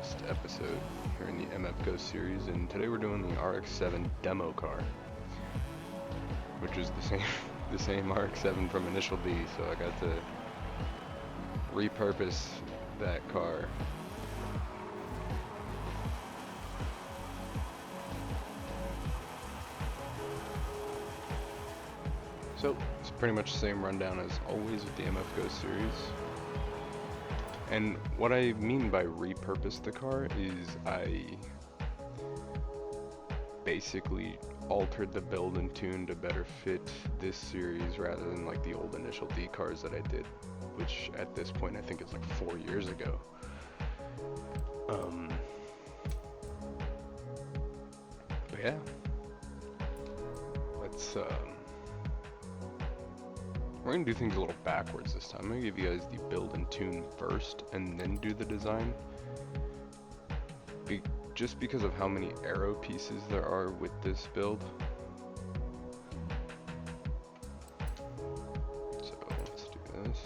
last episode here in the MF Ghost series, and today we're doing the RX-7 demo car, which is the same the same RX-7 from Initial D. So I got to repurpose that car. So it's pretty much the same rundown as always with the MF Ghost series. And what I mean by repurpose the car is I basically altered the build and tune to better fit this series rather than like the old Initial D cars that I did, which at this point I think is like 4 years ago. But yeah, let's we're gonna do things a little backwards this time. I'm gonna give you guys the build and tune first and then do the design. Just because of how many aero pieces there are with this build. So let's do this.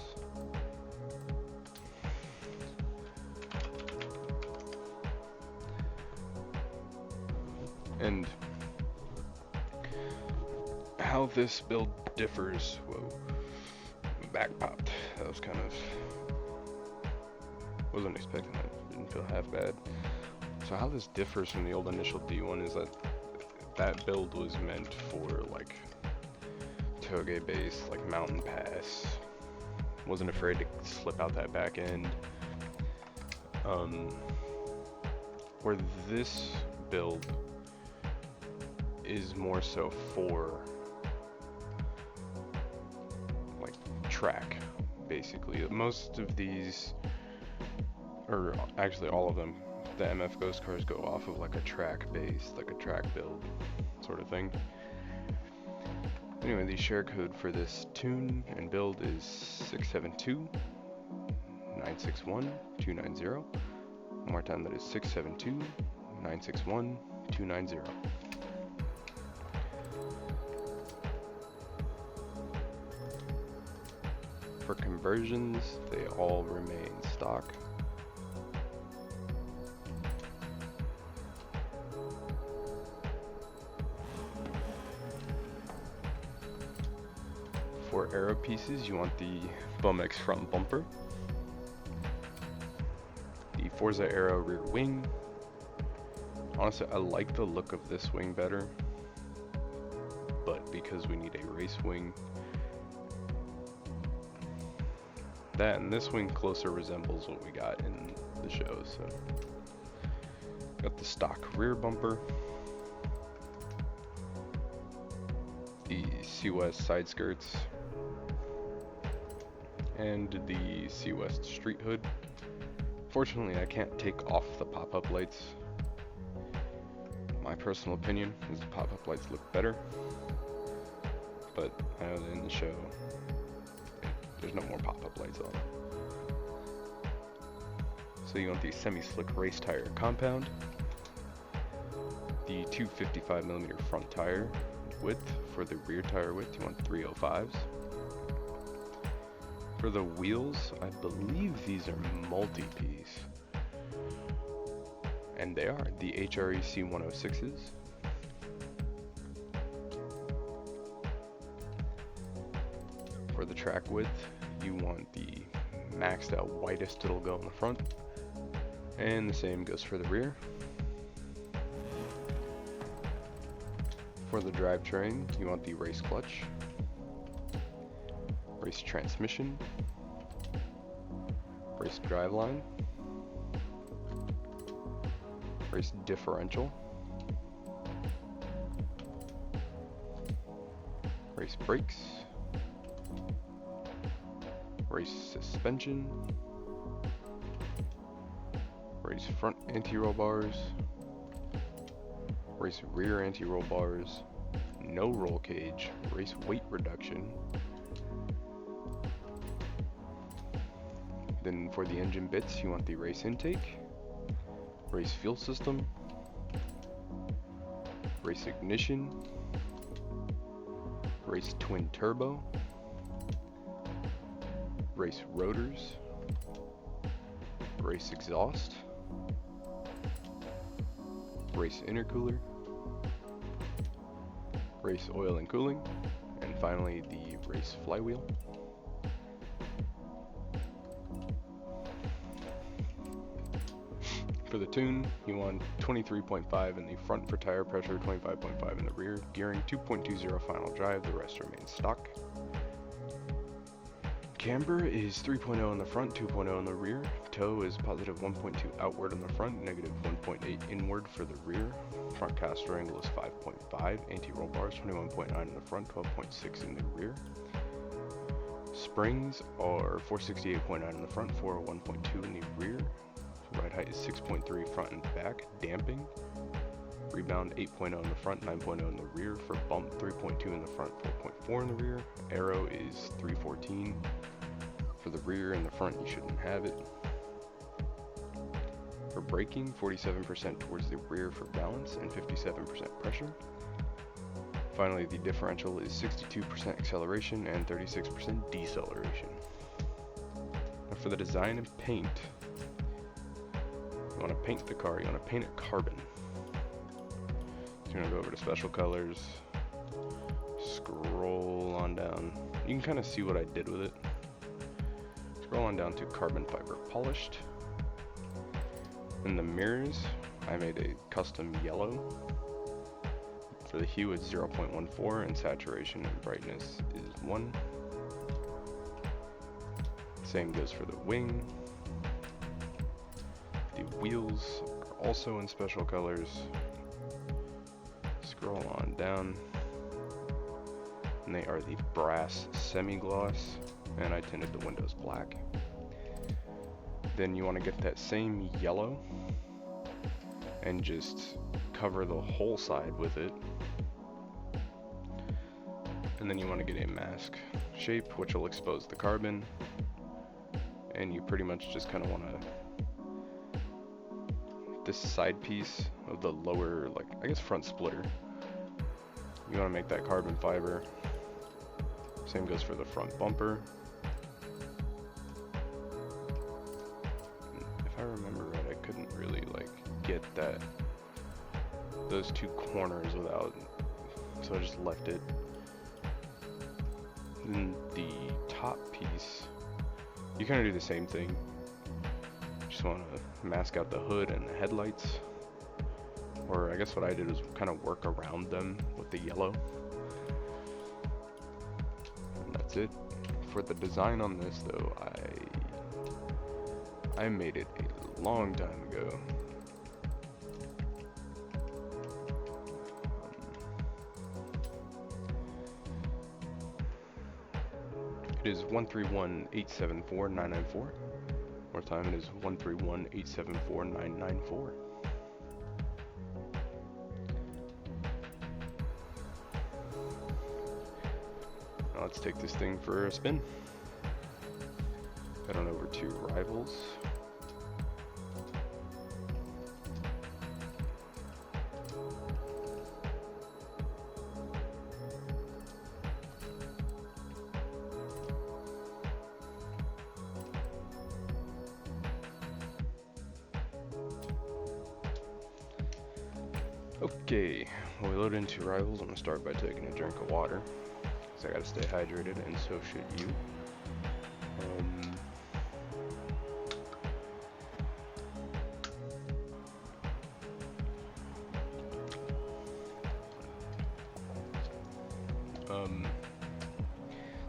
And how this build differs, whoa, back popped. That was kind of, wasn't expecting that, didn't feel half bad. So how this differs from the old Initial D one is that that build was meant for like toge base, like mountain pass. Wasn't afraid to slip out that back end. Where this build is more so for like track, basically. Most of these, or actually all of them, the MF Ghost cars go off of like a track base, like a track build sort of thing. Anyway, the share code for this tune and build is 672 961 290. One more time, that is 672 961 290. For conversions, they all remain stock. For aero pieces, you want the Bumx front bumper, the Forza Aero rear wing. Honestly, I like the look of this wing better, but because we need a race wing, that and this wing closer resembles what we got in the show. So got the stock rear bumper, the C-West side skirts, and the C-West street hood. Fortunately, I can't take off the pop-up lights. My personal opinion is the pop-up lights look better, but I know that in the show there's no more pop-up lights on. So you want the semi-slick race tire compound, the 255mm front tire width. For the rear tire width, you want 305s. For the wheels, I believe these are multi-piece, and they are the HREC 106s. For the track width, you want the maxed out widest it'll go in the front, and the same goes for the rear. For the drivetrain, you want the race clutch, race transmission, race driveline, race differential, race brakes, race suspension, race front anti-roll bars, race rear anti-roll bars, no roll cage, race weight reduction. Then for the engine bits, you want the race intake, race fuel system, race ignition, race twin turbo, race rotors, race exhaust, race intercooler, race oil and cooling, and finally the race flywheel. For the tune, you want 23.5 in the front for tire pressure, 25.5 in the rear, gearing 2.20 final drive, the rest remains stock. Camber is 3.0 in the front, 2.0 in the rear. Toe is positive 1.2 outward in the front, negative 1.8 inward for the rear. Front caster angle is 5.5, anti-roll bars 21.9 in the front, 12.6 in the rear. Springs are 468.9 in the front, 401.2 in the rear. Ride height is 6.3 front and back. Damping, rebound 8.0 in the front, 9.0 in the rear. For bump, 3.2 in the front, 4.4 in the rear. Aero is 314 for the rear. In the front, you shouldn't have it. For braking, 47% towards the rear for balance and 57% pressure. Finally, the differential is 62% acceleration and 36% deceleration. Now for the design and paint, you want to paint the car, you want to paint it carbon. So you're going to go over to special colors, scroll on down. You can kind of see what I did with it. Scroll on down to carbon fiber polished. In the mirrors, I made a custom yellow. For the hue, it's 0.14 and saturation and brightness is 1. Same goes for the wing. The wheels are also in special colors. Scroll on down. And they are the brass semi-gloss, and I tinted the windows black. Then you want to get that same yellow and just cover the whole side with it. And then you want to get a mask shape, which will expose the carbon. And you pretty much just kind of want to, this side piece of the lower, like, I guess front splitter, you want to make that carbon fiber. Same goes for the front bumper. If I remember right, I couldn't really like get those two corners without, so I just left it. Then the top piece, you kind of do the same thing. Just want to mask out the hood and the headlights. Or I guess what I did was kind of work around them with the yellow. And that's it. For the design on this though, I made it a long time ago. It is 131-874-994. More time, it is 131-874-994. Now let's take this thing for a spin. Head on over to Rivals. Okay, when we load into Rivals, I'm going to start by taking a drink of water, because I got to stay hydrated, and so should you.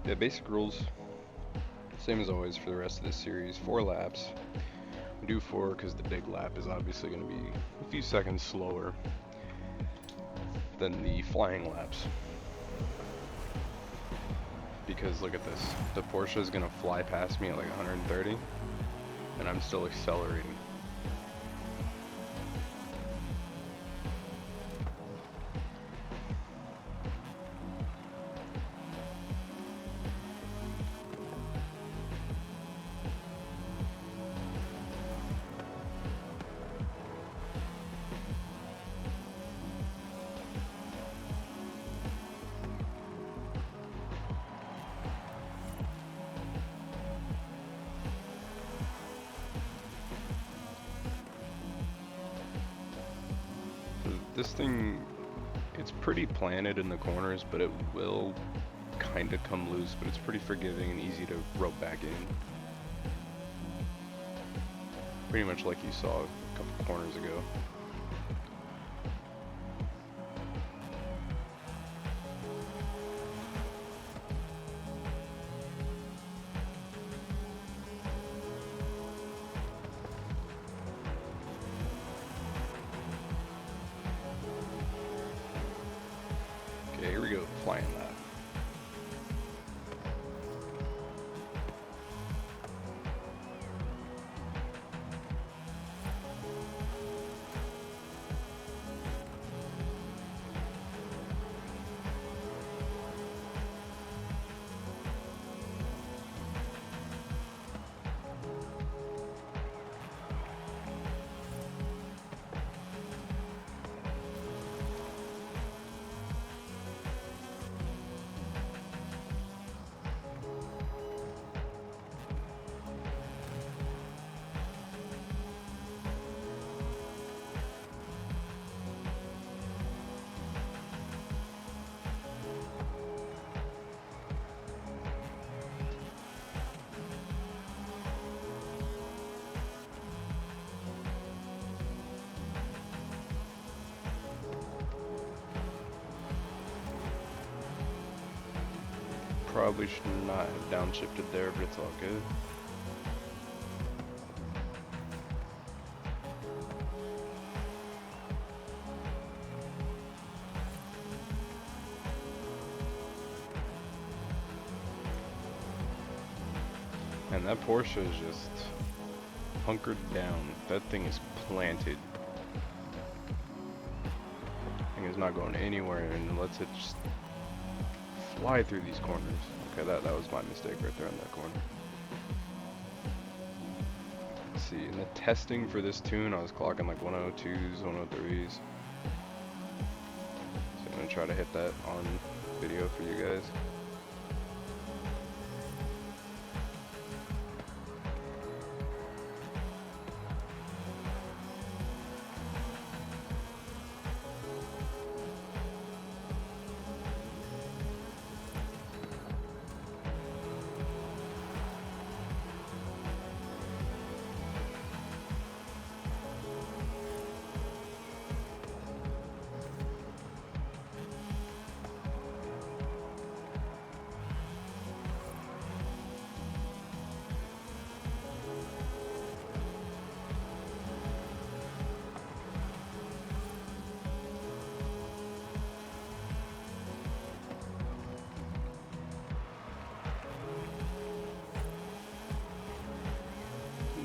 The basic rules, same as always for the rest of this series, 4 laps. We do 4 because the big lap is obviously going to be a few seconds slower than the flying laps. Because look at this, the Porsche is going to fly past me at like 130 and I'm still accelerating. this thing, it's pretty planted in the corners, but it will kind of come loose, but it's pretty forgiving and easy to rope back in. Pretty much like you saw a couple corners ago. Okay, here we go, flying that. Probably should not have downshifted there, but it's all good. And that Porsche is just hunkered down. That thing is planted. Thing is not going anywhere and lets it just fly through these corners. Okay, that was my mistake right there in that corner. Let's see, in the testing for this tune, I was clocking like 102s, 103s. So I'm gonna try to hit that on video for you guys.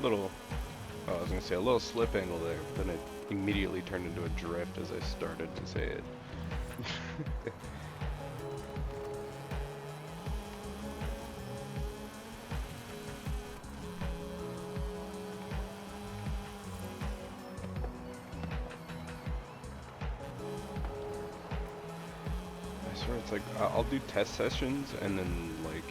Little, I was gonna say a little slip angle there, but then it immediately turned into a drift as I started to say it. I swear it's like, I'll do test sessions and then like,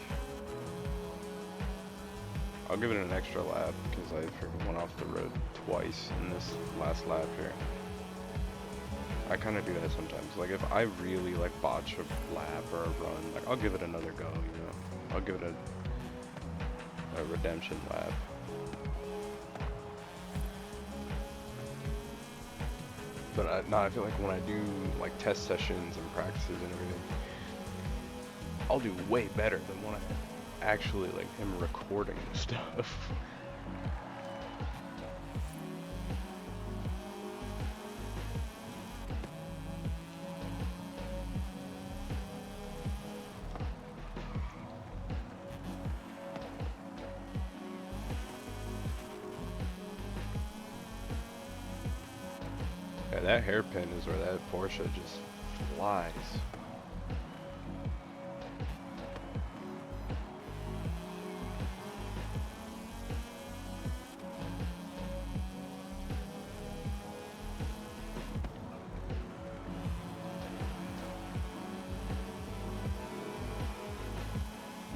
I'll give it an extra lap because I went off the road twice in this last lap here. I kind of do that sometimes. Like if I really like botch a lap or a run, like I'll give it another go, you know. I'll give it a redemption lap. But I feel like when I do like test sessions and practices and everything, I'll do way better than when I actually like am recording stuff. Yeah, that hairpin is where that Porsche just flies.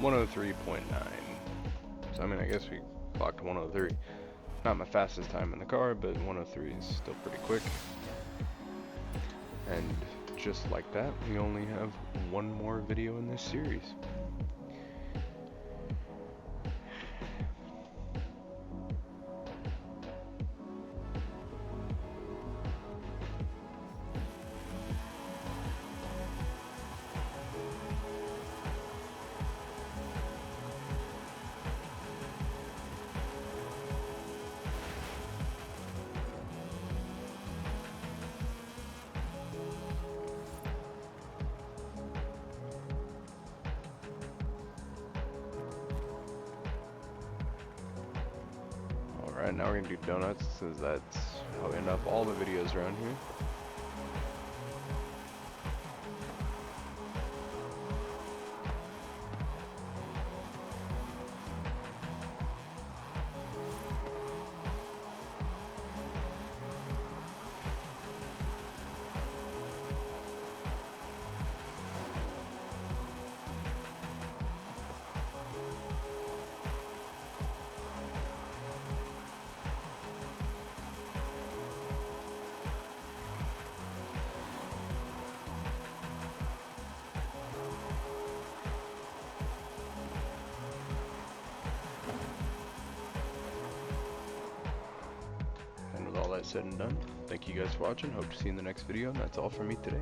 .9. So I mean, I guess we clocked 103. Not my fastest time in the car, but 103 is still pretty quick. And just like that, we only have one more video in this series. Alright, now we're gonna do donuts, because that's how we end up all the videos around here. And with all that said and done, thank you guys for watching. Hope to see you in the next video, and that's all from me today.